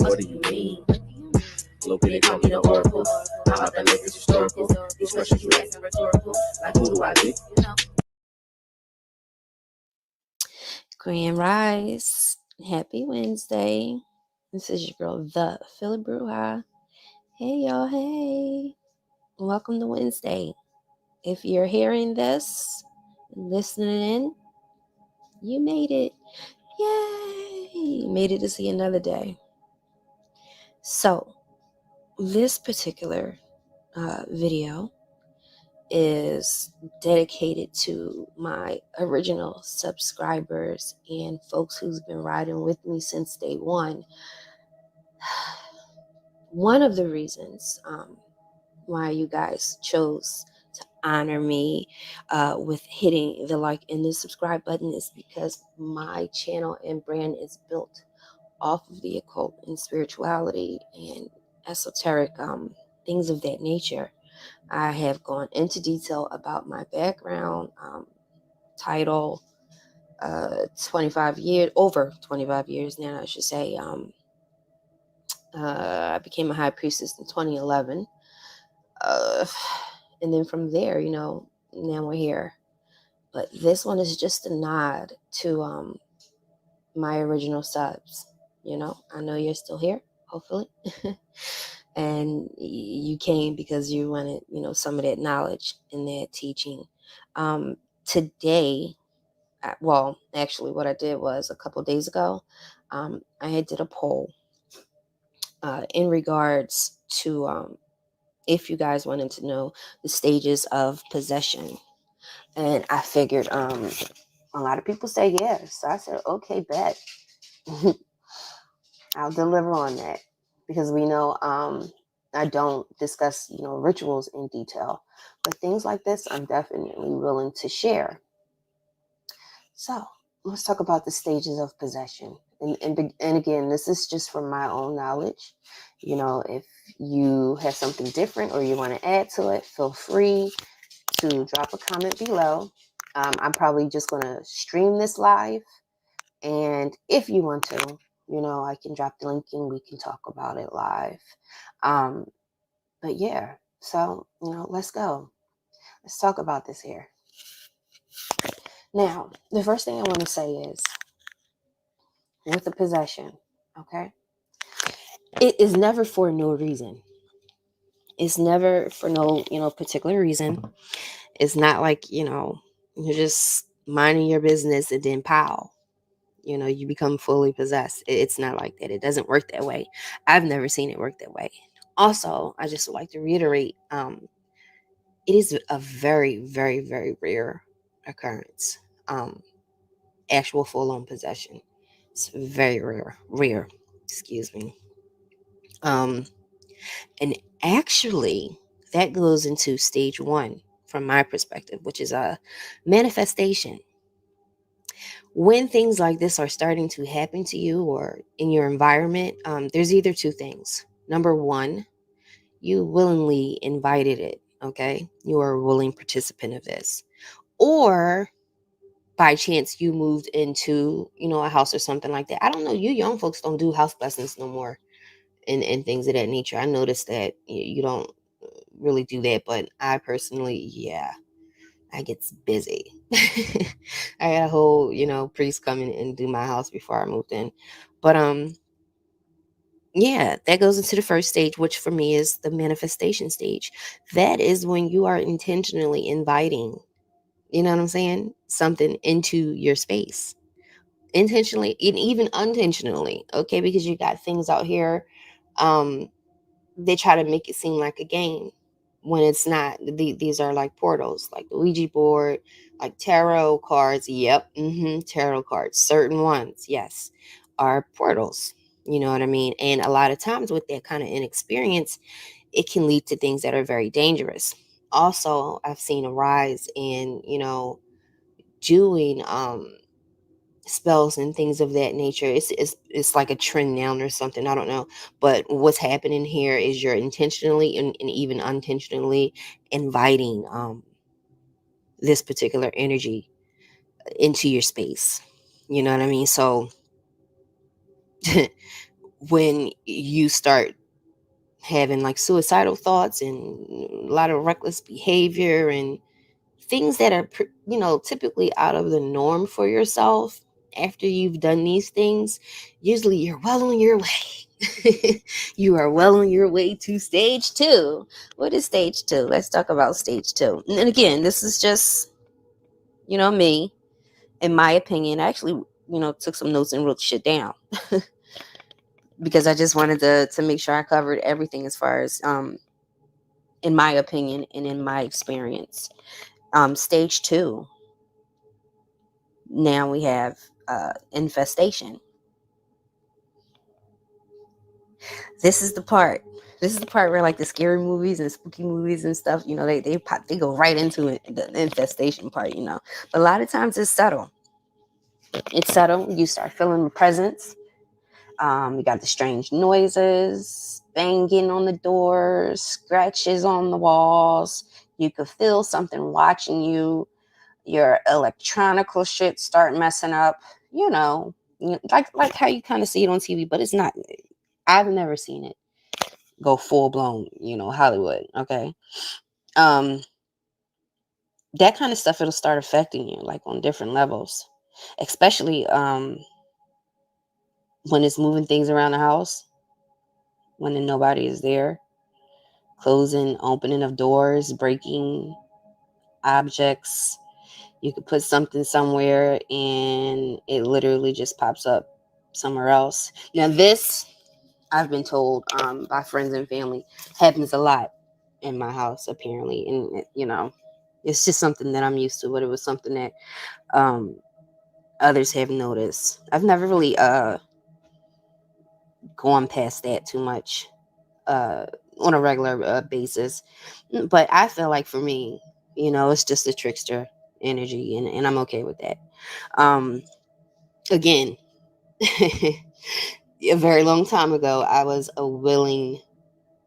What do you mean? Look, they call me the oracle. I'm about to make this historical. These questions you asking rhetorical. Like, who do I be? Grand Rise. Happy Wednesday. This is your girl, the Philly Bruja. Hey, y'all. Hey. Welcome to Wednesday. If you're hearing this, listening in, you made it. Yay. You made it to see another day. So, this particular video is dedicated to my original subscribers and folks who's been riding with me since day one. One of the reasons why you guys chose to honor me with hitting the like and the subscribe button is because my channel and brand is built off of the occult and spirituality and esoteric things of that nature. I have gone into detail about my background, title, 25 years, over 25 years now, I should say. I became a high priestess in 2011. And then from there, now we're here. But this one is just a nod to my original subs. I know you're still here, hopefully. And you came because you wanted, some of that knowledge and that teaching. Today, well, actually, what I did was a couple of days ago, I had did a poll in regards to if you guys wanted to know the stages of possession. And I figured a lot of people say yes. So I said, okay, bet. I'll deliver on that. Because we know I don't discuss, rituals in detail. But things like this, I'm definitely willing to share. So let's talk about the stages of possession. And again, this is just from my own knowledge. If you have something different or you want to add to it, feel free to drop a comment below. I'm probably just going to stream this live. And if you want to, I can drop the link and we can talk about it live. But yeah, so, let's go. Let's talk about this here. Now, the first thing I want to say is with the possession, okay? It is never for no reason. It's never for no, particular reason. It's not like, you're just minding your business and then pow, you become fully possessed. It's not like that. It doesn't work that way. I've never seen it work that way. Also, I just would like to reiterate, it is a very, very, very rare occurrence. Actual full-on possession. It's very rare. Excuse me. And actually, that goes into stage 1 from my perspective, which is a manifestation. When things like this are starting to happen to you or in your environment, there's either two things. Number one, you willingly invited it, okay? You are a willing participant of this. Or by chance you moved into, a house or something like that. I don't know, you young folks don't do house blessings no more and things of that nature. I noticed that you don't really do that, but I personally, yeah, I gets busy. I had a whole, priest come in and do my house before I moved in. But yeah, that goes into the first stage, which for me is the manifestation stage. That is when you are intentionally inviting, you know what I'm saying, something into your space. Intentionally and even unintentionally, okay? Because you got things out here, they try to make it seem like a game when it's not. These are like portals, like the Ouija board, like tarot cards. Yep, tarot cards. Certain ones, yes, are portals. You know what I mean? And a lot of times with that kind of inexperience, it can lead to things that are very dangerous. Also, I've seen a rise in, doing spells and things of that nature. It's like a trend now or something, I don't know. But what's happening here is you're intentionally and even unintentionally inviting this particular energy into your space. You know what I mean? So when you start having like suicidal thoughts and a lot of reckless behavior and things that are typically out of the norm for yourself. After you've done these things, usually you're well on your way. You are well on your way to stage 2. What is stage 2? Let's talk about stage 2. And again, this is just me, in my opinion. I actually took some notes and wrote shit down because I just wanted to make sure I covered everything as far as in my opinion and in my experience. Stage 2, now we have infestation. This is the part. This is the part where like the scary movies and spooky movies and stuff, they go right into it, the infestation part. But a lot of times it's subtle. It's subtle. You start feeling the presence. You got the strange noises, banging on the doors, scratches on the walls. You could feel something watching you. Your electronical shit start messing up. Like how you kind of see it on TV, but it's not. I've never seen it go full blown, Hollywood. Okay. Um, that kind of stuff, it'll start affecting you like on different levels, especially when it's moving things around the house, when nobody is there, closing, opening of doors, breaking objects. You could put something somewhere and it literally just pops up somewhere else. Now this, I've been told by friends and family, happens a lot in my house apparently. And it's just something that I'm used to, but it was something that others have noticed. I've never really gone past that too much on a regular basis. But I feel like for me, it's just a trickster energy, and I'm okay with that. Again, a very long time ago, I was a willing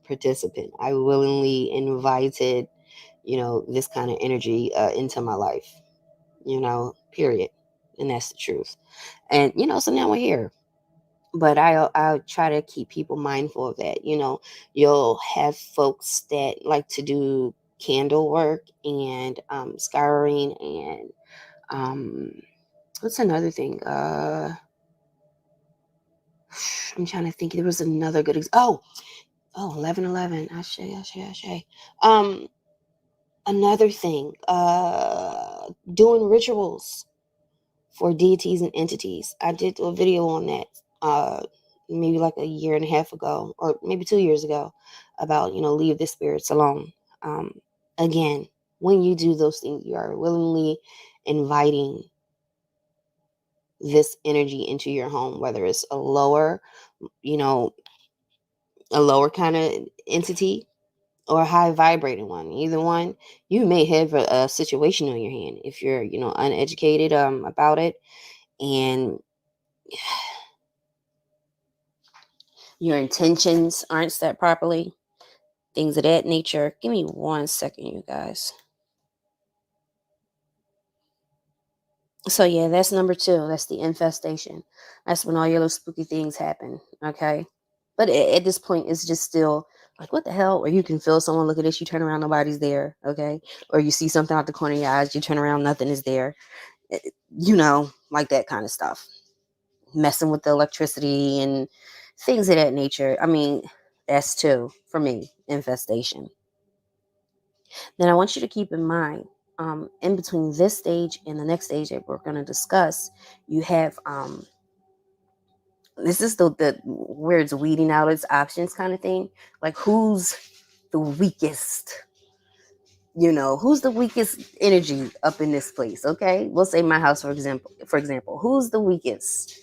participant. I willingly invited, this kind of energy into my life, period. And that's the truth. And, so now we're here. But I'll try to keep people mindful of that. You'll have folks that like to do candle work and scouring and what's another thing? I'm trying to think. There was another good 11:11. Ashe. Um, Another thing. Doing rituals for deities and entities. I did a video on that maybe like a year and a half ago, or maybe 2 years ago, about leave the spirits alone. Again, when you do those things, you are willingly inviting this energy into your home, whether it's you know a lower kind of entity or a high vibrating one. Either one, you may have a situation on your hand if you're uneducated about it, and your intentions aren't set properly, things of that nature. Give me 1 second, you guys. So yeah, that's number 2. That's the infestation. That's when all your little spooky things happen. Okay. But at this point, it's just still like, what the hell? Or you can feel someone look at this, you turn around, nobody's there. Okay. Or you see something out the corner of your eyes, you turn around, nothing is there. Like that kind of stuff. Messing with the electricity and things of that nature. I mean, that's 2 for me, infestation. Then I want you to keep in mind, in between this stage and the next stage that we're going to discuss, you have this is the where it's weeding out its options kind of thing. Like who's the weakest? Who's the weakest energy up in this place? Okay, we'll say my house for example. Who's the weakest?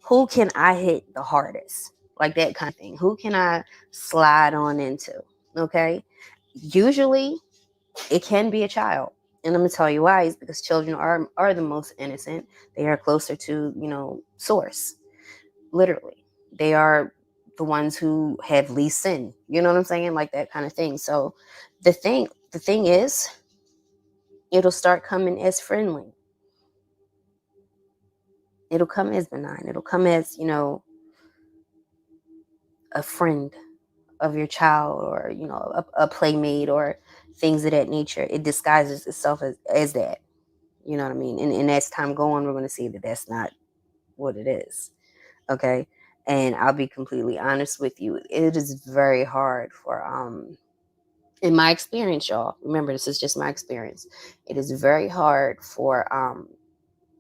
Who can I hit the hardest? Like that kind of thing. Who can I slide on into? Okay, usually it can be a child. And I'm gonna tell you why. Is because children are the most innocent. They are closer to source. Literally, they are the ones who have least sin. You know what I'm saying? Like that kind of thing. So the thing is, it'll start coming as friendly. It'll come as benign. It'll come as a friend of your child, or a playmate, or things of that nature, it disguises itself as that. You know what I mean? And as time go on, we're going to see that that's not what it is. Okay. And I'll be completely honest with you, it is very hard for in my experience, y'all, remember, this is just my experience, it is very hard for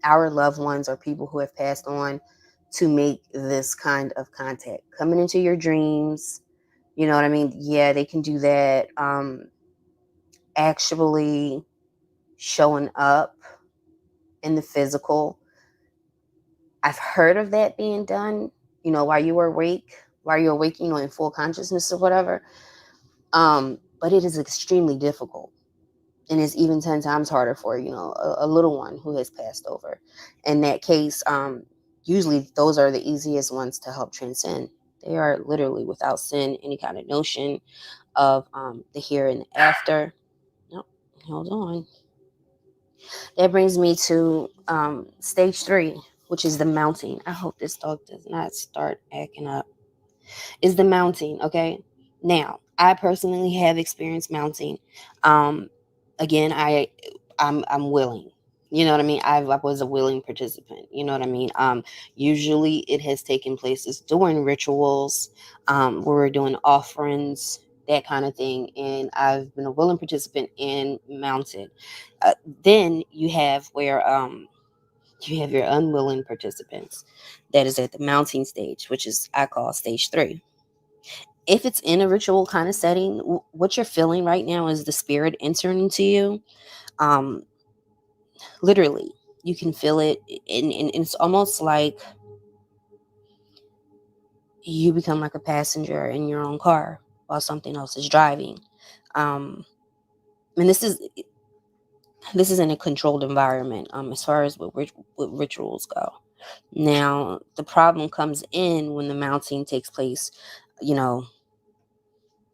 our loved ones or people who have passed on to make this kind of contact coming into your dreams. You know what I mean? Yeah, they can do that. Actually showing up in the physical, I've heard of that being done, while you were awake, in full consciousness or whatever. But it is extremely difficult. And it's even 10 times harder for, a little one who has passed over. In that case, usually those are the easiest ones to help transcend. They are literally without sin, any kind of notion of the here and the after. No, hold on. That brings me to stage 3, which is the mounting. I hope this dog does not start acting up. Is the mounting, okay? Now, I personally have experienced mounting. Again, I'm willing. You know what I mean? I was a willing participant. You know what I mean? Usually it has taken places during rituals, where we're doing offerings, that kind of thing. And I've been a willing participant and mounted. Then you have where you have your unwilling participants. That is at the mounting stage, which is I call stage 3. If it's in a ritual kind of setting, what you're feeling right now is the spirit entering into you. Um, Literally, you can feel it, and it's almost like you become like a passenger in your own car while something else is driving. And this is in a controlled environment, as far as what rituals go. Now, the problem comes in when the mounting takes place, you know,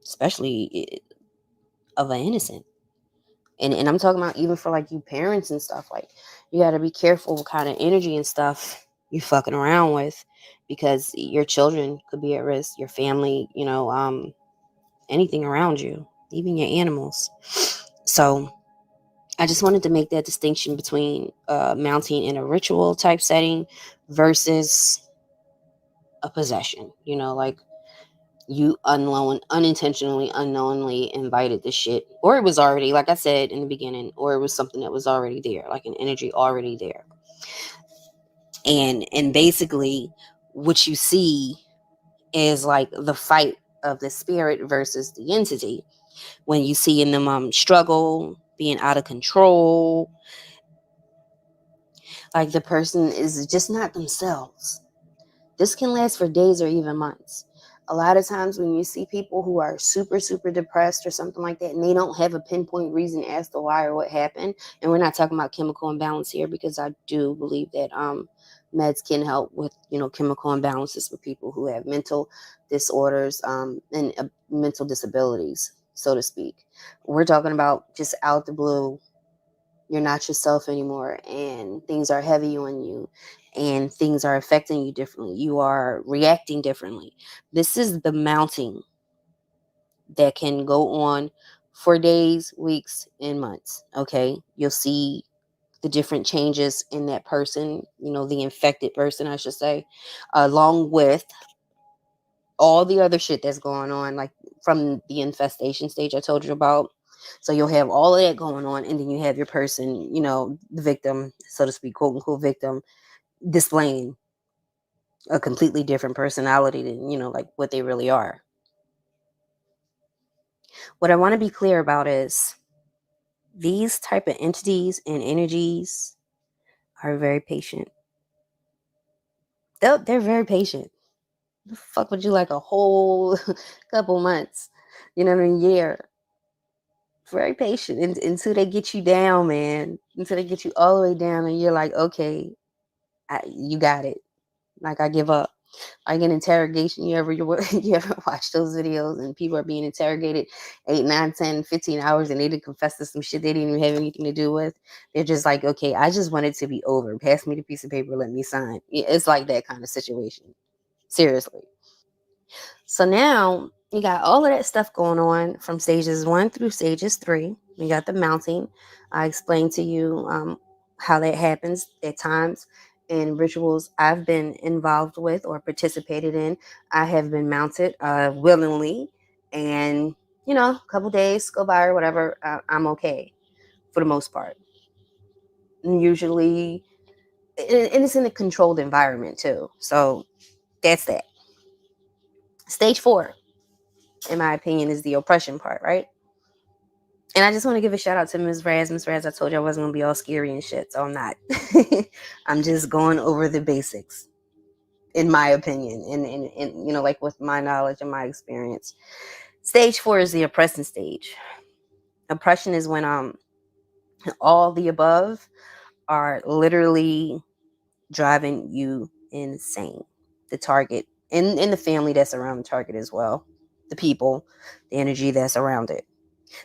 especially of an innocent. And I'm talking about even for like you parents and stuff. Like, you got to be careful what kind of energy and stuff you're fucking around with, because your children could be at risk, your family, anything around you, even your animals. So I just wanted to make that distinction between mounting in a ritual type setting versus a possession. Like, you unintentionally, unknowingly invited the shit, or it was already, like I said in the beginning, or it was something that was already there, like an energy already there. And basically, what you see is like the fight of the spirit versus the entity. When you see in them struggle, being out of control, like the person is just not themselves. This can last for days or even months. A lot of times when you see people who are super, super depressed or something like that, and they don't have a pinpoint reason as to why or what happened, and we're not talking about chemical imbalance here, because I do believe that meds can help with, chemical imbalances for people who have mental disorders, and mental disabilities, so to speak. We're talking about just out the blue, you're not yourself anymore, and things are heavy on you, and things are affecting you differently, you are reacting differently. This is the mounting that can go on for days, weeks, and months. Okay, you'll see the different changes in that person, the infected person, I should say, along with all the other shit that's going on, like from the infestation stage I told you about. So you'll have all of that going on, and then you have your person, the victim, so to speak, quote unquote victim, displaying a completely different personality than, like what they really are. What I want to be clear about is these type of entities and energies are very patient. They're very patient. The fuck would you like a whole couple months, year? Very patient until they get you down, man. Until they get you all the way down, and you're like, okay, you got it. Like, I give up. Like an interrogation, you ever you ever watch those videos and people are being interrogated 8, 9, 10, 15 hours, and they did confess to some shit they didn't even have anything to do with. They're just like, okay, I just want it to be over. Pass me the piece of paper, let me sign. It's like that kind of situation. Seriously. So now you got all of that stuff going on from stages 1 through stages 3. You got the mounting. I explained to you how that happens at times in rituals I've been involved with or participated in. I have been mounted willingly, and a couple days go by or whatever, I'm okay for the most part. And usually, and it's in a controlled environment too. So that's that. Stage 4, in my opinion, is the oppression part, right? And I just want to give a shout out to Ms. Raz. Ms. Raz, I told you I wasn't going to be all scary and shit, so I'm not. I'm just going over the basics, in my opinion, and like with my knowledge and my experience. Stage 4 is the oppression stage. Oppression is when all the above are literally driving you insane. The target and the family that's around the target as well. The people, the energy that's around it.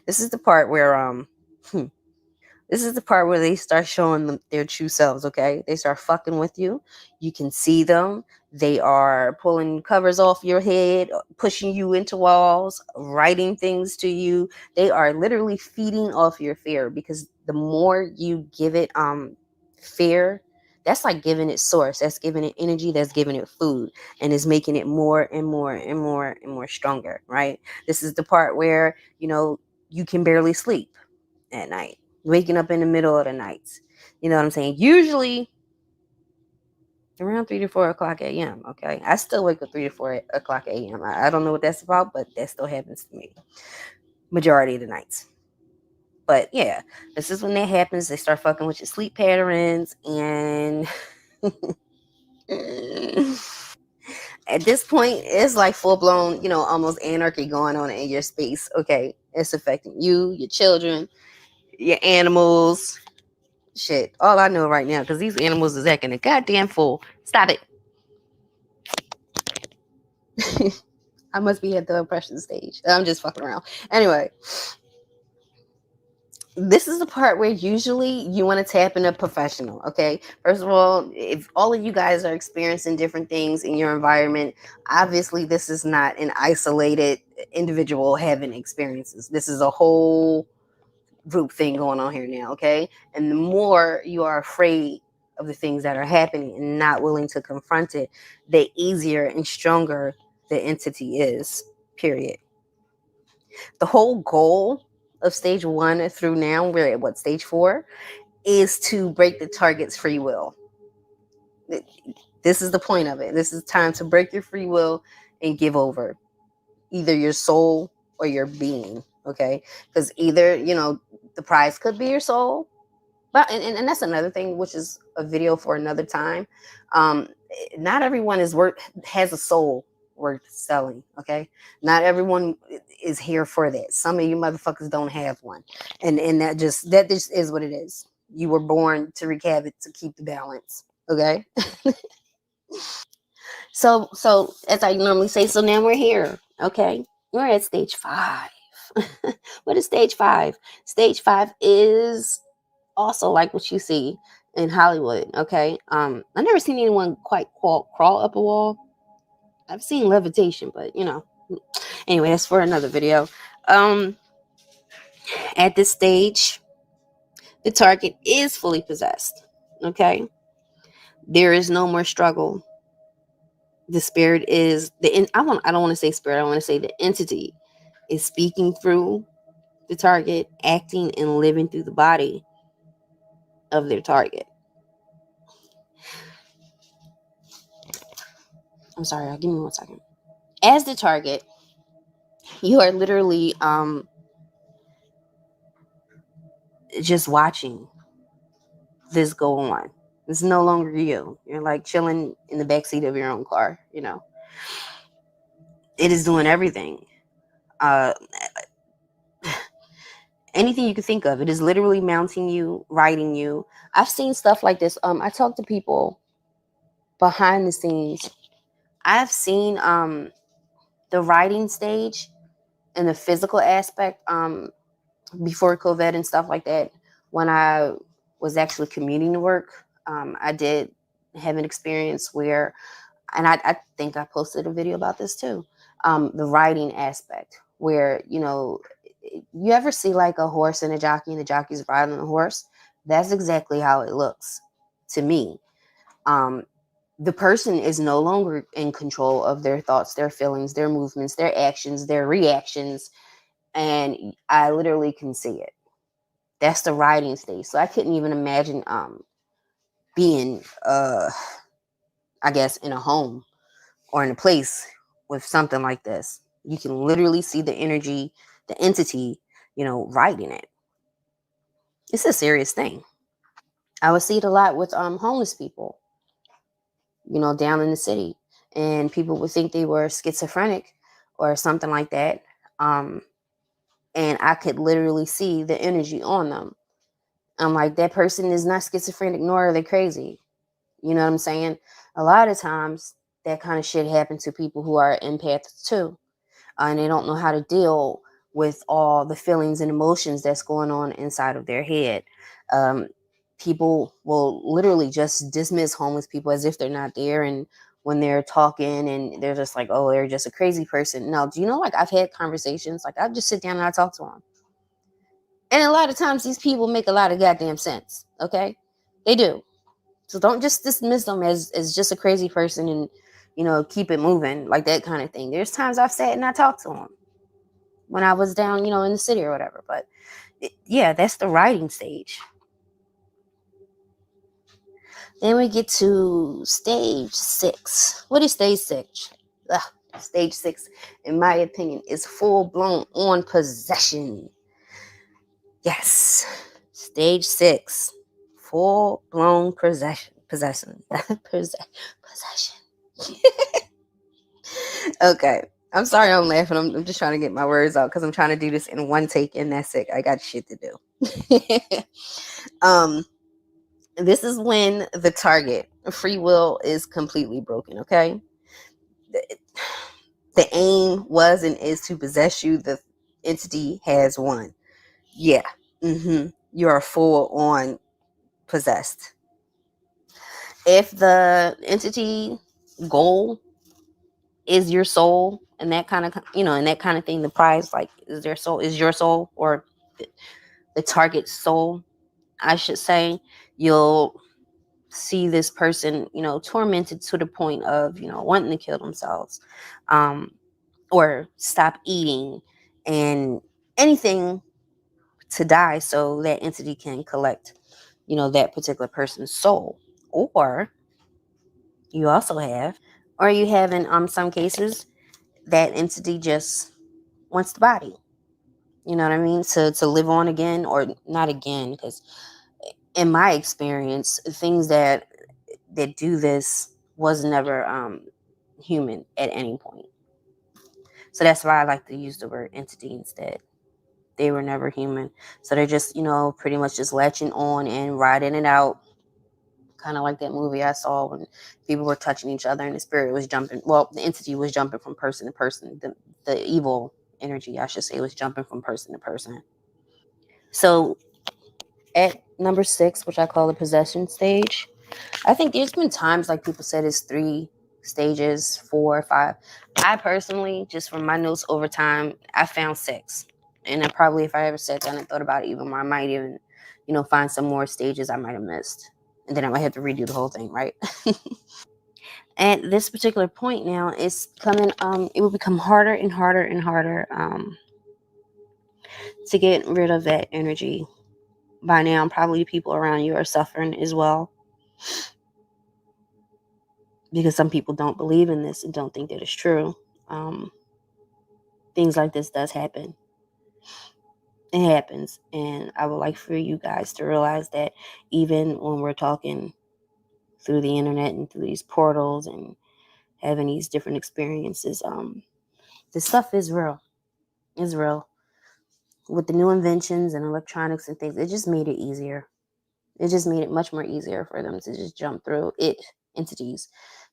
This is the part where this is the part where they start showing them their true selves, okay? They start fucking with you. You can see them. They are pulling covers off your head, pushing you into walls, writing things to you. They are literally feeding off your fear, because the more you give it fear, that's like giving it source. That's giving it energy. That's giving it food, and is making it more and more and more and more stronger, right? This is the part where, you can barely sleep at night, waking up in the middle of the night. You know what I'm saying? Usually around 3 to 4 o'clock a.m. Okay. I still wake up 3 to 4 o'clock a.m. I don't know what that's about, but that still happens to me majority of the nights. But yeah, this is when that happens. They start fucking with your sleep patterns. And at this point, it's like full blown, almost anarchy going on in your space. Okay. It's affecting you, your children, your animals. Shit, all I know right now, because these animals is acting a goddamn fool. Stop it. I must be at the oppression stage. I'm just fucking around. Anyway, this is the part where usually you want to tap in a professional, okay? First of all, if all of you guys are experiencing different things in your environment, obviously this is not an isolated individual having experiences. This is a whole group thing going on here now, okay? And the more you are afraid of the things that are happening and not willing to confront it, the easier and stronger the entity is, period. The whole goal of stage 1 through now, we're at stage 4, is to break the target's free will. This is the point of it. This is time to break your free will and give over either your soul or your being, okay? Because either, the prize could be your soul. But and that's another thing, which is a video for another time. Not everyone has a soul worth selling. Okay, not everyone is here for that. Some of you motherfuckers don't have one, and that just is what it is. You were born to wreak havoc, to keep the balance. Okay, so as I normally say, so now we're here. Okay, we're at stage 5. What is stage 5? Stage 5 is also like what you see in Hollywood. Okay. I've never seen anyone quite crawl up a wall. I've seen levitation, but anyway, that's for another video. Um, at this stage, the target is fully possessed. Okay. There is no more struggle. The spirit is I don't want to say spirit. I want to say the entity is speaking through the target, acting and living through the body of their target. I'm sorry, give me 1 second. As the target, you are literally just watching this go on. It's no longer you. You're like chilling in the backseat of your own car. It is doing everything. Uh, anything you can think of. It is literally mounting you, riding you. I've seen stuff like this. I talk to people behind the scenes. I've seen the riding stage and the physical aspect before COVID and stuff like that. When I was actually commuting to work, I did have an experience where and I think I posted a video about this too. The riding aspect, where you ever see like a horse and a jockey, and the jockey's riding a horse? That's exactly how it looks to me. Um, the person is no longer in control of their thoughts, their feelings, their movements, their actions, their reactions, and I literally can see it. That's the riding stage. So I couldn't even imagine being I guess in a home or in a place with something like this. You can literally see the energy, the entity, riding it. It's a serious thing. I would see it a lot with homeless people, down in the city. And people would think they were schizophrenic or something like that. Um, and I could literally see the energy on them. I'm like, that person is not schizophrenic, nor are they crazy. You know what I'm saying? A lot of times that kind of shit happens to people who are empaths too. And they don't know how to deal with all the feelings and emotions that's going on inside of their head. Um, People will literally just dismiss homeless people as if they're not there. And when they're talking and they're just like, oh, they're just a crazy person. No, do you know, like, I've had conversations, like, I just sit down and I talk to them. And a lot of times these people make a lot of goddamn sense. Okay. They do. So don't just dismiss them as just a crazy person and, keep it moving, like that kind of thing. There's times I've sat and I talked to them when I was down, in the city or whatever. But yeah, that's the writing stage. Then we get to stage 6. What is stage 6? Ugh, stage 6, in my opinion, is full blown on possession. Yes, stage 6, full blown possession. Possession. Okay. I'm sorry I'm laughing. I'm just trying to get my words out because I'm trying to do this in one take, and that's it. I got shit to do. um, this is when the target, free will, is completely broken. Okay. The aim was and is to possess you. The entity has won. Yeah. You are full on possessed. If the entity goal is your soul and that kind of and that kind of thing, the prize, like, is their soul, is your soul, or the target soul, I should say, you'll see this person tormented to the point of wanting to kill themselves, um or stop eating, and anything to die so that entity can collect that particular person's soul. Or you have in some cases that entity just wants the body. You know what I mean? To live on again, or not again, because in my experience, things that do this was never human at any point. So that's why I like to use the word entity instead. They were never human. So they're just, pretty much just latching on and riding it out. Kind of like that movie I saw when people were touching each other and the spirit was jumping. Well, the entity was jumping from person to person. The evil energy, I should say, was jumping from person to person. So at number 6, which I call the possession stage, I think there's been times, like, people said it's 3 stages, 4, 5. I personally, just from my notes over time, I found 6. And I probably, if I ever sat down and thought about it even more, I might even, find some more stages I might have missed. And then I might have to redo the whole thing, right? At this particular point now, it's coming, it will become harder and harder and harder to get rid of that energy. By now, probably people around you are suffering as well, because some people don't believe in this and don't think that it's true. Um, Things like this does happen. It happens. And I would like for you guys to realize that even when we're talking through the internet and through these portals and having these different experiences, this stuff is real. It's real. With the new inventions and electronics and things, it just made it easier. It just made it much more easier for them to just jump through entities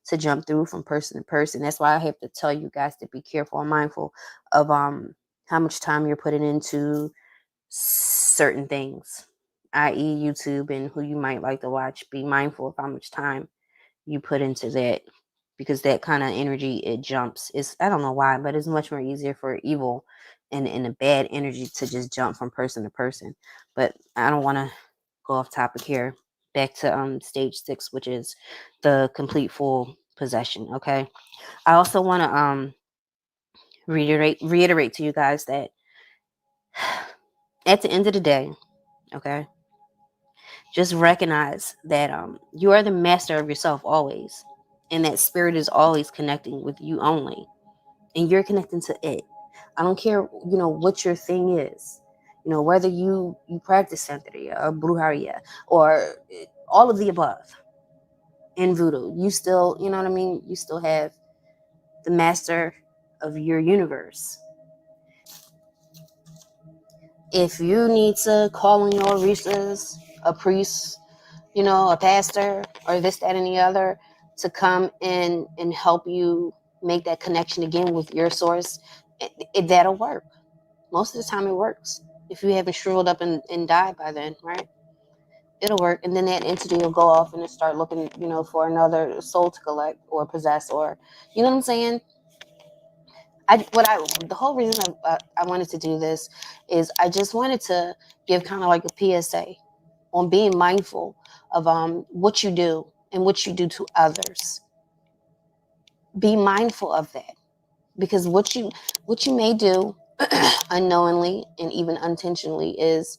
to jump through from person to person. That's why I have to tell you guys to be careful and mindful of how much time you're putting into certain things, i.e. YouTube, and who you might like to watch. Be mindful of how much time you put into that. because that kind of energy, it jumps. It's, I don't know why, but it's much more easier for evil and a bad energy to just jump from person to person. But I don't want to go off topic here. Back to stage 6, which is the complete full possession. Okay. I also want to reiterate to you guys that at the end of the day, okay, just recognize that you are the master of yourself always, and that spirit is always connecting with you only, and you're connecting to it. I don't care, what your thing is, whether you practice Santeria or Brujeria or all of the above in voodoo. You still, you know what I mean? You still have the master of your universe. If you need to call on your Risas, a priest, a pastor, or this, that, and the other, to come in and help you make that connection again with your source, that'll work. Most of the time it works. If you haven't shriveled up and died by then, right? It'll work. And then that entity will go off and start looking, for another soul to collect or possess, or, you know what I'm saying? The whole reason I wanted to do this is I just wanted to give kind of like a PSA on being mindful of what you do and what you do to others. Be mindful of that, because what you may do unknowingly and even unintentionally is,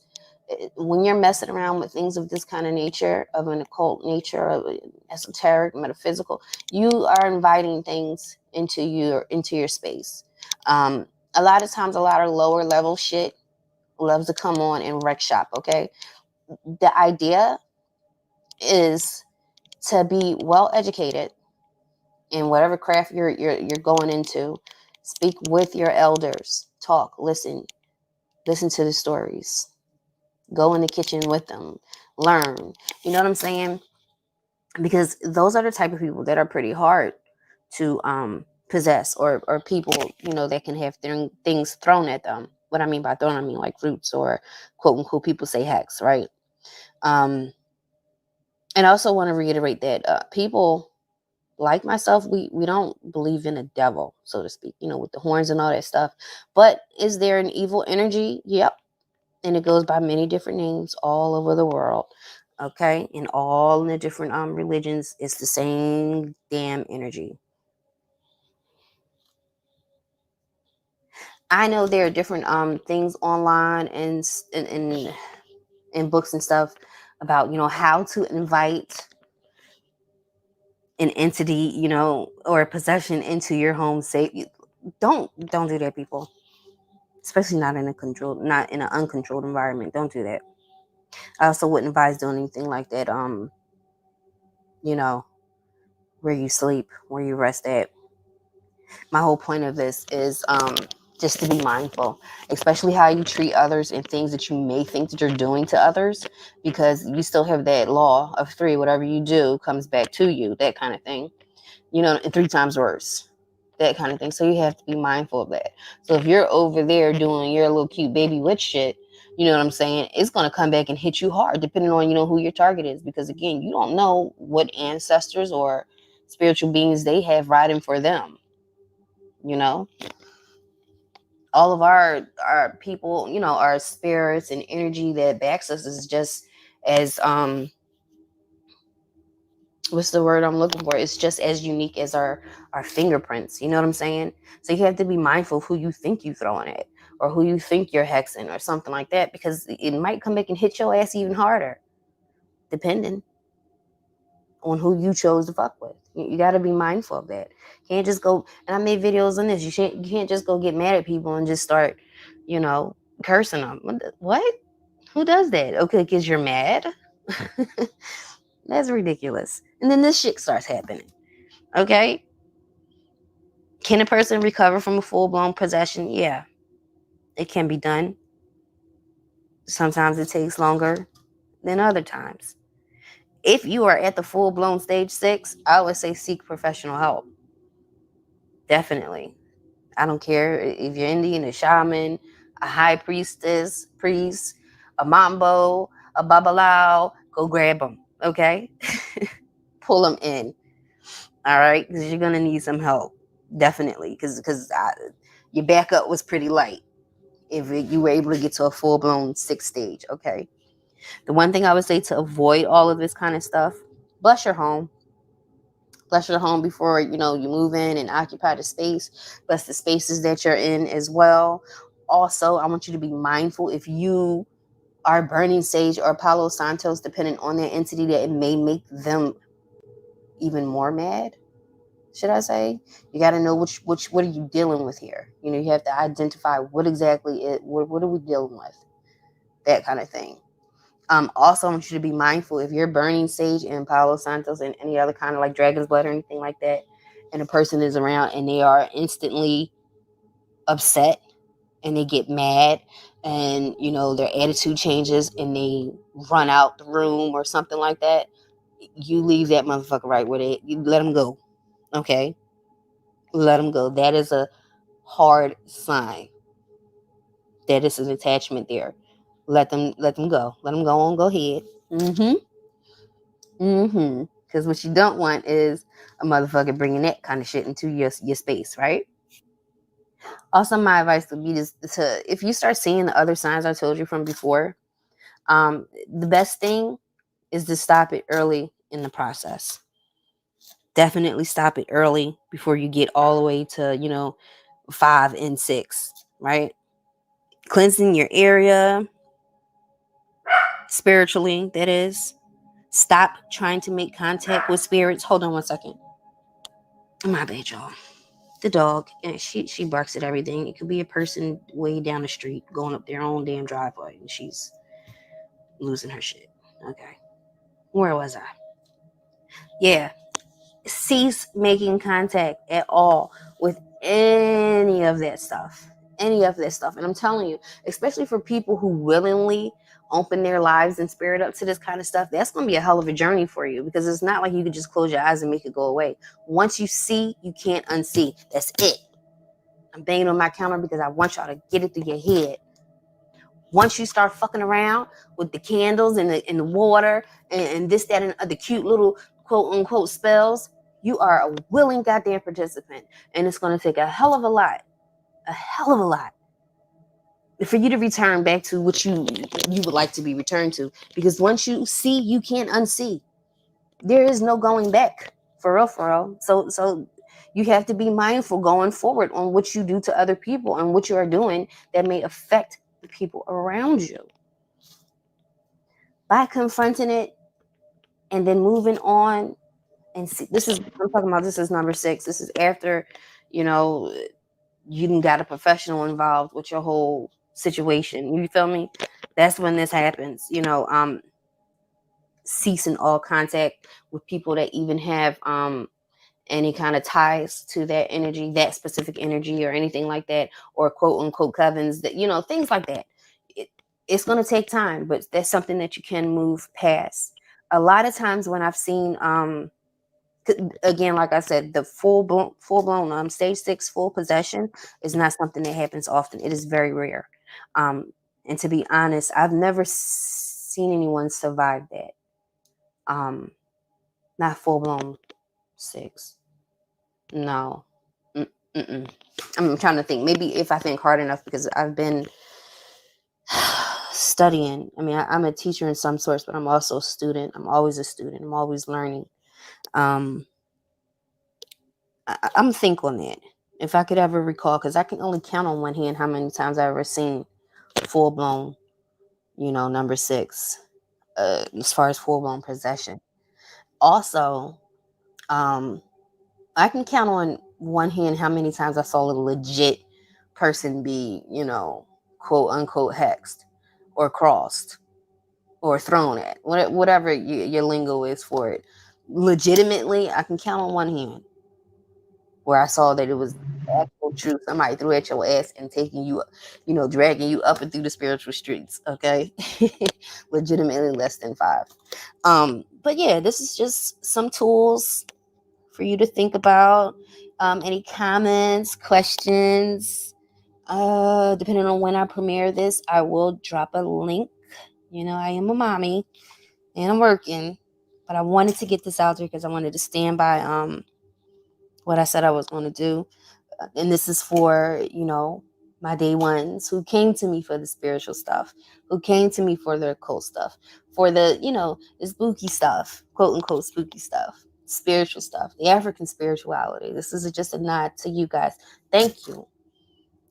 when you're messing around with things of this kind of nature, of an occult nature, of esoteric, metaphysical, you are inviting things into your space. A lot of times, a lot of lower level shit loves to come on and wreck shop. Okay, the idea is to be well educated in whatever craft you're going into. Speak with your elders. Talk, listen to the stories. Go in the kitchen with them. Learn. You know what I'm saying? Because those are the type of people that are pretty hard to possess, or people, that can have things thrown at them. What I mean by thrown, I mean like fruits, or quote unquote, people say hex, right? And I also want to reiterate that people like myself, we don't believe in a devil, so to speak, with the horns and all that stuff. But is there an evil energy? Yep. And it goes by many different names all over the world. Okay, in all the different religions, it's the same damn energy. I know there are different things online and in books and stuff about how to invite an entity, or a possession into your home. Say, don't do that, people. Especially not in an uncontrolled environment. Don't do that. I also wouldn't advise doing anything like that. Where you sleep, where you rest at. My whole point of this is just to be mindful, especially how you treat others and things that you may think that you're doing to others, because you still have that law of 3. Whatever you do comes back to you. That kind of thing. And 3 times worse. That kind of thing. So you have to be mindful of that. So if you're over there doing your little cute baby witch shit, you know what I'm saying? It's going to come back and hit you hard, depending on, who your target is. Because again, you don't know what ancestors or spiritual beings they have riding for them. All of our people, our spirits and energy that backs us is just as, what's the word I'm looking for? It's just as unique as our fingerprints. You know what I'm saying? So you have to be mindful of who you think you throwing at, or who you think you're hexing, or something like that, because it might come back and hit your ass even harder, depending on who you chose to fuck with. You got to be mindful of that. You can't just go, and I made videos on this. You can't just go get mad at people and just start, cursing them. What? Who does that? Okay, because you're mad? That's ridiculous. And then this shit starts happening. Okay? Can a person recover from a full-blown possession? Yeah, it can be done. Sometimes it takes longer than other times. If you are at the full-blown stage 6, I would say seek professional help. Definitely. I don't care if you're Indian, a shaman, a high priestess, priest, a mambo, a babalao. Go grab them, okay? Pull them in. All right, because you're gonna need some help, definitely, because your backup was pretty light. If you were able to get to a full blown 6th stage, okay. The one thing I would say to avoid all of this kind of stuff, bless your home. Bless your home before you move in and occupy the space. Bless the spaces that you're in as well. Also, I want you to be mindful if you are burning sage or Palo Santos, depending on their entity, that it may make them even more mad. Should I say? You got to know which what are you dealing with here. You have to identify what exactly what are we dealing with, that kind of thing. Also, I want you to be mindful if you're burning sage and Palo Santos and any other kind of like dragon's blood or anything like that, and a person is around and they are instantly upset and they get mad and their attitude changes and they run out the room or something like that, you leave that motherfucker right where you let them go. Okay, let them go. That is a hard sign that is an attachment there. Let them go. Let them go on. Go ahead. Because what you don't want is a motherfucker bringing that kind of shit into your space, right? Also, my advice would be to if you start seeing the other signs I told you from before, the best thing is to stop it early in the process. Definitely stop it early before you get all the way to 5 and 6, right? Cleansing your area spiritually, that is. Stop trying to make contact with spirits. Hold on one second. My bad, y'all. The dog, and she barks at everything. It could be a person way down the street going up their own damn driveway, and she's losing her shit. Okay, where was I? Yeah, cease making contact at all with any of that stuff. Any of that stuff. And I'm telling you, especially for people who willingly open their lives and spirit up to this kind of stuff, that's going to be a hell of a journey for you, because it's not like you could just close your eyes and make it go away. Once you see, you can't unsee. That's it. I'm banging on my counter because I want y'all to get it through your head. Once you start fucking around with the candles and the water and this, that, and the cute little quote unquote spells, you are a willing goddamn participant. And it's going to take a hell of a lot for you to return back to what you would like to be returned to. Because once you see, you can't unsee. There is no going back. For real, for real. So you have to be mindful going forward on what you do to other people and what you are doing that may affect the people around you. By confronting it and then moving on and see, I'm talking about, this is number 6. This is after, you know, you done got a professional involved with your whole situation. You feel me? That's when this happens. Ceasing all contact with people that even have any kind of ties to that energy, that specific energy, or anything like that, or quote unquote covens, that things like that. It's going to take time, but that's something that you can move past. A lot of times when I've seen again, like I said, the full blown stage 6 full possession is not something that happens often. It is very rare. And to be honest, I've never seen anyone survive that. Not full blown 6. No. Mm-mm. I'm trying to think. Maybe if I think hard enough, because I've been studying. I mean, I'm a teacher in some sorts, but I'm also a student. I'm always a student. I'm always learning. I'm think on that. If I could ever recall, because I can only count on one hand how many times I've ever seen full blown, number 6, as far as full blown possession. Also, I can count on one hand how many times I saw a legit person be, quote unquote hexed or crossed or thrown at, whatever your lingo is for it. Legitimately, I can count on one hand where I saw that it was actual truth. Somebody threw at your ass and taking you, dragging you up and through the spiritual streets. Okay, legitimately less than 5. But yeah, this is just some tools for you to think about. Any comments, questions? Depending on when I premiere this, I will drop a link. I am a mommy and I'm working, but I wanted to get this out there because I wanted to stand by what I said I was going to do. And this is for, my day ones who came to me for the spiritual stuff, who came to me for their occult stuff, for the spooky stuff, quote unquote spooky stuff, spiritual stuff, the African spirituality. This is just a nod to you guys. Thank you.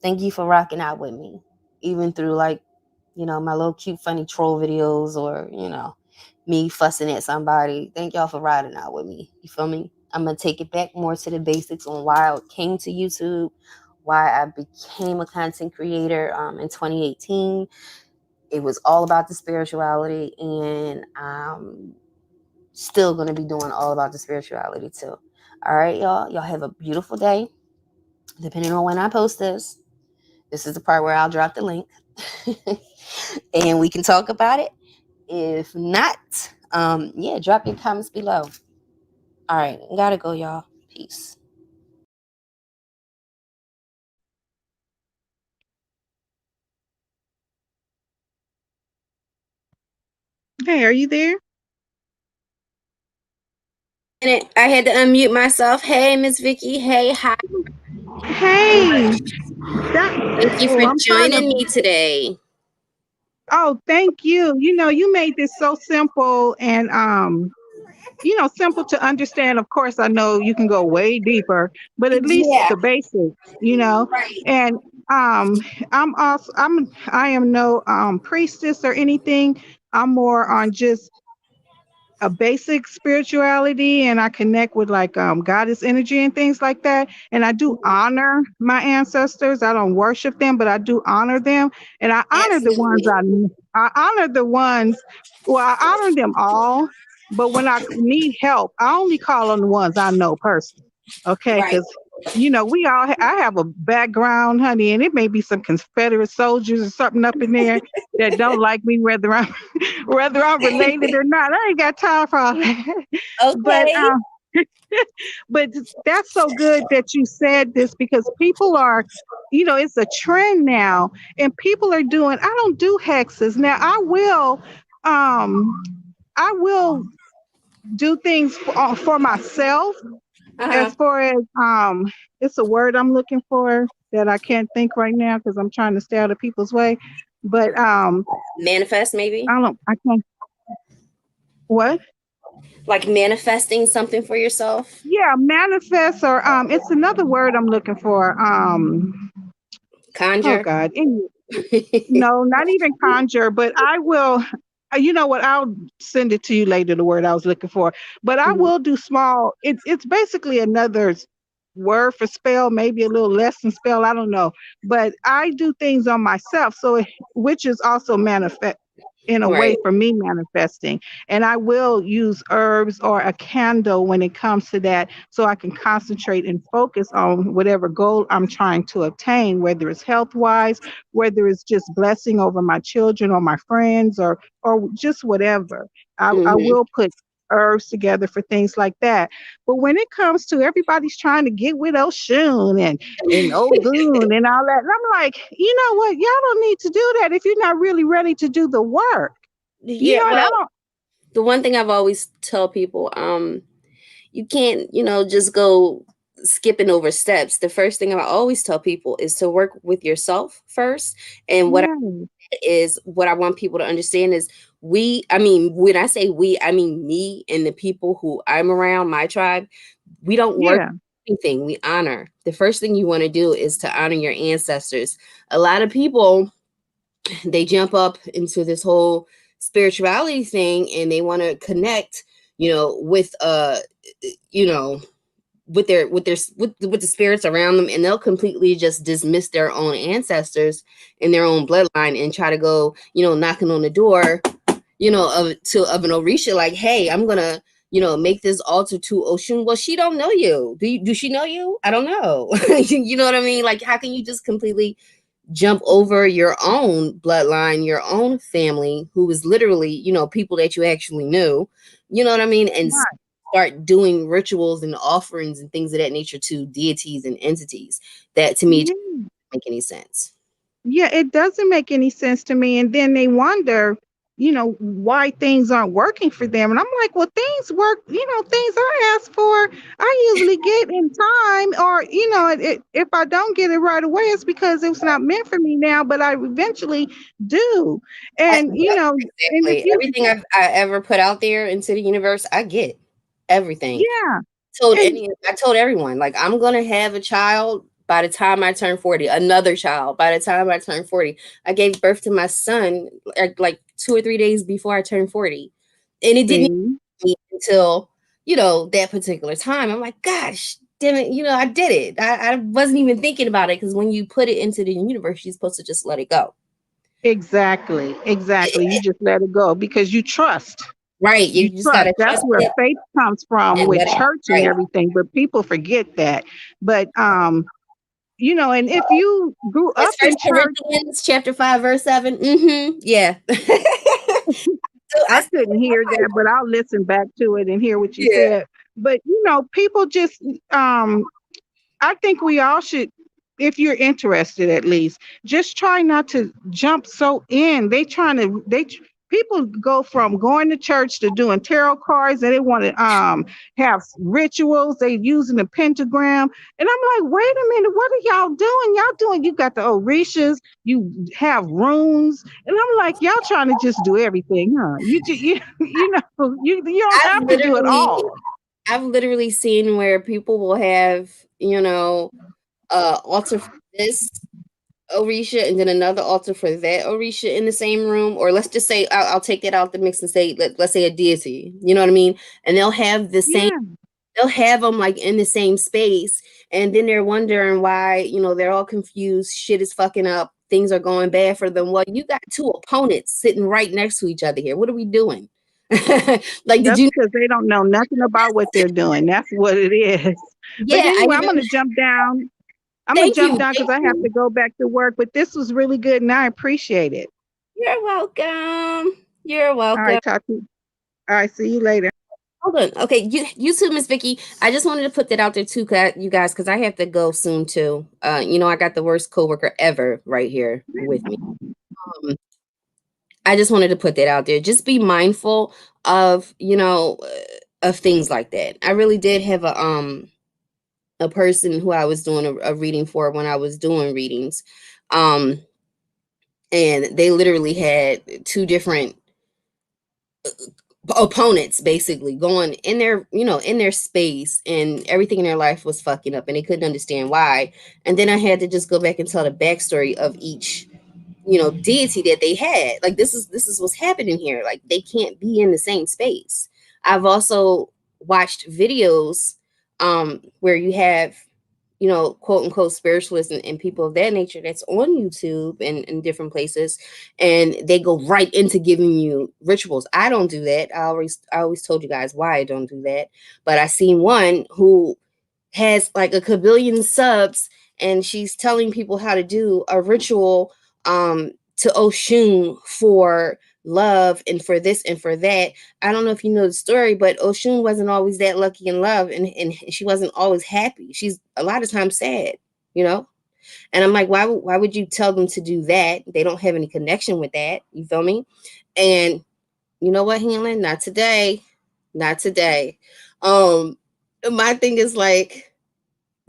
Thank you for rocking out with me, even through like, my little cute, funny troll videos or, me fussing at somebody. Thank y'all for riding out with me. You feel me? I'm going to take it back more to the basics on why I came to YouTube, why I became a content creator in 2018. It was all about the spirituality, and I'm still going to be doing all about the spirituality too. All right, y'all. Y'all have a beautiful day. Depending on when I post this, this is the part where I'll drop the link and we can talk about it. If not, yeah, drop your comments below. All right, gotta go, y'all. Peace. Hey, are you there? I had to unmute myself. Hey, Miss Vicky. Hey, hi. Hey, that. Thank you Oh, for I'm trying to. joining me today. Oh, thank you. You made this so simple and simple to understand. Of course, I know you can go way deeper, but at least Yeah. the basics. Right. And um, I am no priestess or anything. I'm more on just a basic spirituality, and I connect with like goddess energy and things like that. And I do honor my ancestors. I don't worship them, but I do honor them. And I honor the ones Absolutely. I honor the ones well, I honor them all, but when I need help, I only call on the ones I know personally. Okay, Right. because I have a background, honey, and it may be some Confederate soldiers or something up in there that don't like me, whether I'm related or not. I ain't got time for all that. But Okay. but that's so good that you said this because people are, it's a trend now, and people are doing. I don't do hexes now. I will do things for myself. Uh-huh. As far as it's a word I'm looking for that I can't think right now because I'm trying to stay out of people's way. But Manifest, maybe? I can't. What? Like manifesting something for yourself? Yeah, manifest or it's another word I'm looking for. Oh Conjure? God. No, not even conjure, but I will. You know what? I'll send it to you later. The word I was looking for, but I Mhm. will do small. It's basically another word for spell, maybe a little less than spell. I don't know, but I do things on myself, which is also manifest in a way Right. for me manifesting. And I will use herbs or a candle when it comes to that, so I can concentrate and focus on whatever goal I'm trying to obtain, whether it's health wise, whether it's just blessing over my children or my friends or just whatever. I Hmm. will put herbs together for things like that. But when it comes to everybody's trying to get with Oshun and Ogun and all that, and I'm like, you know what? Y'all don't need to do that if you're not really ready to do the work. Yeah, And I well, don't. the one thing I've always tell people, you can't, just go skipping over steps. The first thing I always tell people is to work with yourself first. And Yeah, what I want people to understand is I mean, when I say we, I mean me and the people who I'm around, my tribe, we don't work yeah, anything, we honor. The first thing you want to do is to honor your ancestors. A lot of people, they jump up into this whole spirituality thing and they want to connect, with you know with the spirits around them, and they'll completely just dismiss their own ancestors and their own bloodline and try to go, knocking on the door, of an Orisha, like, hey, I'm gonna, make this altar to Oshun. Well, she don't know you. Do she know you? I don't know. You know what I mean? Like, how can you just completely jump over your own bloodline, your own family, who is literally, people that you actually knew, you know what I mean? And right. start doing rituals and offerings and things of that nature to deities and entities. That to me doesn't Yeah. make any sense. Yeah, it doesn't make any sense to me. And then they wonder. why things aren't working for them. And I'm like, well, things work, things I ask for, I usually get in time, or, if I don't get it right away, it's because it's not meant for me now, but I eventually do. And, and if Exactly. you, Everything I ever put out there into the universe, I get everything. yeah, and I told everyone, like, I'm gonna have a child by the time I turn 40, another child by the time I turn 40. I gave birth to my son like 2 or 3 days before I turned 40. And it didn't see, me until, that particular time. I'm like, gosh, damn it, I did it. I wasn't even thinking about it, because when you put it into the universe, you're supposed to just let it go. exactly. You just let it go because you trust. Right. You You just trust. gotta That's trust where it faith comes from and with let it church and right. everything, but people forget that. But and if you grew What's up First in church, Corinthians chapter 5 verse 7? Yeah. So I I still couldn't hear that, but I'll listen back to it and hear what you yeah. said. But people just I think we all should, if you're interested at least, just try not to jump so in. People go from going to church to doing tarot cards, and they want to have rituals. They using the pentagram, and I'm like, wait a minute, what are y'all doing? You got the orishas, you have runes, and I'm like, y'all trying to just do everything, huh? You don't I've have to do it literally all. I've literally seen where people will have, altar for this Orisha and then another altar for that Orisha in the same room. Or let's just say I'll take that out the mix and say let's say a deity. You know what I mean? And Yeah, they'll have them like in the same space, and then they're wondering why, they're all confused, shit is fucking up, things are going bad for them. Well, you got two opponents sitting right next to each other here. What are we doing? Like, did that's you because they don't know nothing about what they're doing. That's what it is. But yeah, I anyway, I'm even going to jump down. I'm going to thank jump you, down because thank I have you. to go back to work. But this was really good and I appreciate it. You're welcome. You're All welcome. right, talk to you. All right, see you later. Hold on. Okay, you too, Miss Vicky. I just wanted to put that out there too, you guys, because I have to go soon too. I got the worst coworker ever right here with me. Um, I just wanted to put that out there. Just be mindful of, of things like that. I really did have a person who I was doing a reading for when I was doing readings. Um, and they literally had two different opponents basically going in their in their space, and everything in their life was fucking up and they couldn't understand why. And then I had to just go back and tell the backstory of each deity that they had. Like, this is what's happening here. Like, they can't be in the same space. I've also watched videos where you have quote unquote spiritualists and people of that nature that's on YouTube and different places, and they go right into giving you rituals. I don't do that. I always told you guys why I don't do that. But I seen one who has like a kabillion subs, and she's telling people how to do a ritual to Oshun for love and for this and for that. I don't know if you know the story, but Oshun wasn't always that lucky in love, and she wasn't always happy. She's a lot of times sad, you know? And I'm like, why would you tell them to do that? They don't have any connection with that. You feel me? And you know what, Hanlon? Not today. Not today. My thing is like,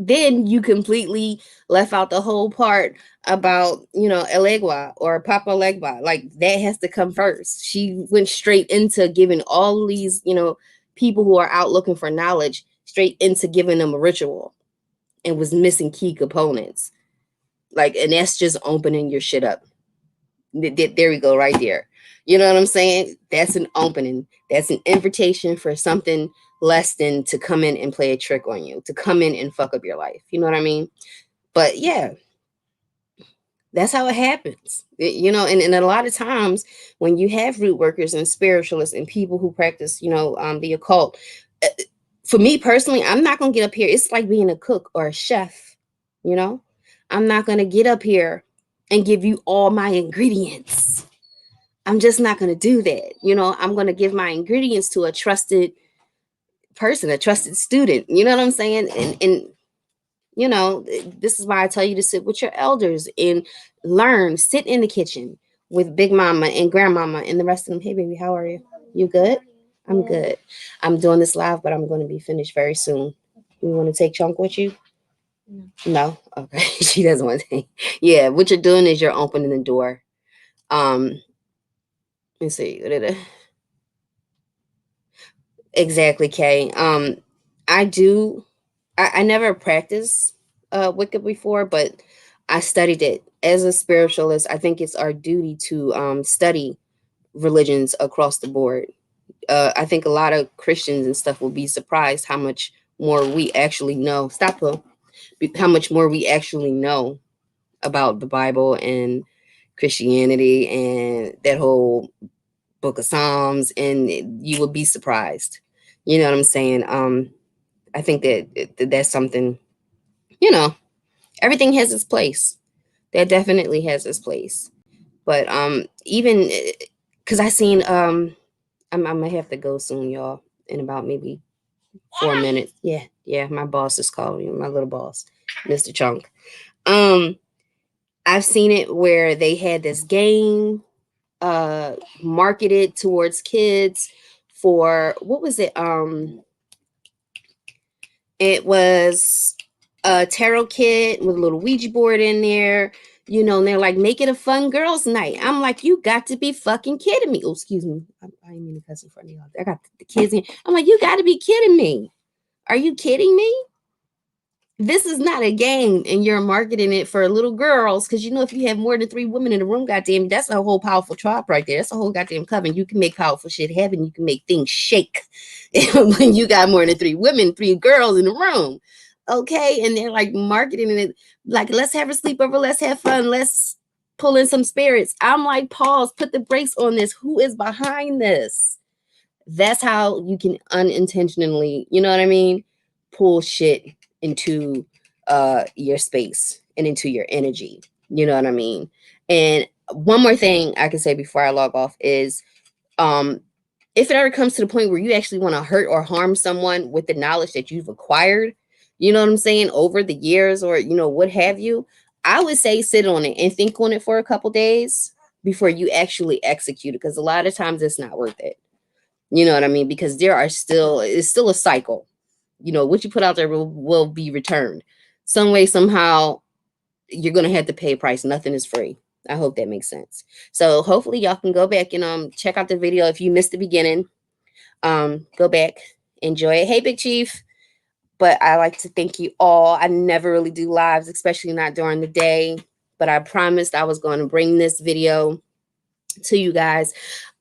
then you completely left out the whole part about Elegua or Papa Legba. Like, that has to come first. She went straight into giving all these people who are out looking for knowledge straight into giving them a ritual, and was missing key components. Like, and that's just opening your shit up. There we go, right there. You know what I'm saying? That's an opening. That's an invitation for something less than to come in and play a trick on you, to come in and fuck up your life. You know what I mean? But yeah, that's how it happens. And a lot of times when you have root workers and spiritualists and people who practice, the occult, uh, for me personally, I'm not going to get up here. It's like being a cook or a chef, you know? I'm not going to get up here and give you all my ingredients. I'm just not going to do that. I'm going to give my ingredients to a trusted person, a trusted student. You know what I'm saying? And this is why I tell you to sit with your elders and learn, sit in the kitchen, with Big Mama and Grandmama and the rest of them. Hey, baby, how are you? You good? I'm good. I'm doing this live, but I'm going to be finished very soon. You want to take Chunk with you? No? Okay. She doesn't want to take. Yeah, what you're doing is you're opening the door. Let's see. Exactly, Kay. I do. I never practiced Wicca before, but I studied it as a spiritualist. I think it's our duty to study religions across the board. I think a lot of Christians and stuff will be surprised how much more we actually know. Stop, Will. How much more we actually know about the Bible and Christianity and that whole book of Psalms, and you would be surprised. You know what I'm saying? I think that that's something, you know, everything has its place. That definitely has its place. But even because I seen I'm gonna have to go soon, y'all, in about maybe 4 minutes. Yeah, my boss is calling me, my little boss, Mr. Chunk. I've seen it where they had this game marketed towards kids for what was it? It was a tarot kit with a little Ouija board in there, you know, and they're like, make it a fun girls' night. I'm like, you got to be fucking kidding me. Oh, excuse me. I didn't mean to cuss in front of y'all. I got the kids in. I'm like, you got to be kidding me. Are you kidding me? This is not a game, and you're marketing it for little girls because you know if you have more than 3 women in the room, goddamn, that's a whole powerful tribe right there. That's a whole goddamn coven. You can make powerful shit happen. You can make things shake when you got more than 3 women, 3 girls in the room. Okay, and they're like marketing it like, let's have a sleepover, let's have fun, let's pull in some spirits. I'm like, pause, put the brakes on this. Who is behind this? That's how you can unintentionally, you know what I mean, pull shit into your space and into your energy. You know what I mean? And one more thing I can say before I log off is if it ever comes to the point where you actually want to hurt or harm someone with the knowledge that you've acquired, you know what I'm saying, over the years or, you know, what have you, I would say sit on it and think on it for a couple days before you actually execute it, because a lot of times it's not worth it. You know what I mean? Because it's still a cycle. You know, what you put out there will be returned. Some way, somehow, you're going to have to pay a price. Nothing is free. I hope that makes sense. So hopefully y'all can go back and check out the video. If you missed the beginning, go back, enjoy it. Hey, Big Chief. But I like to thank you all. I never really do lives, especially not during the day. But I promised I was going to bring this video to you guys.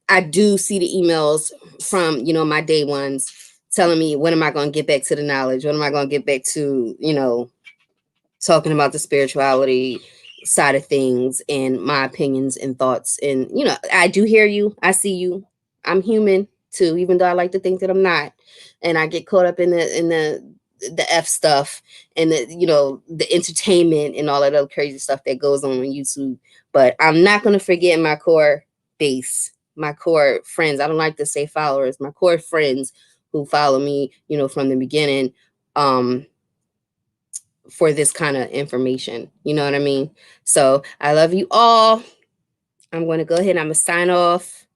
I do see the emails from, you know, my day ones telling me, when am I going to get back to the knowledge? When am I going to get back to, you know, talking about the spirituality side of things and my opinions and thoughts. And, you know, I do hear you. I see you. I'm human too, even though I like to think that I'm not. And I get caught up in the F stuff and the, you know, the entertainment and all that other crazy stuff that goes on YouTube. But I'm not going to forget my core base, my core friends. I don't like to say followers, my core friends who follow me, you know, from the beginning, for this kind of information. You know what I mean? So I love you all. I'm going to go ahead and I'm going to sign off.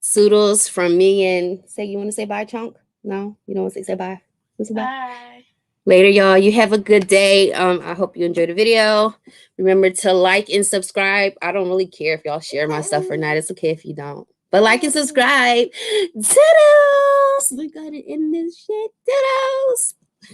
Soodles from me, and say, you want to say bye, Chunk? No, you don't want to say bye. Say bye. Bye. Later, y'all. You have a good day. I hope you enjoyed the video. Remember to like and subscribe. I don't really care if y'all share my stuff or not. It's okay if you don't. But like and subscribe. Ta-da! We got it in this shit. Ta-da!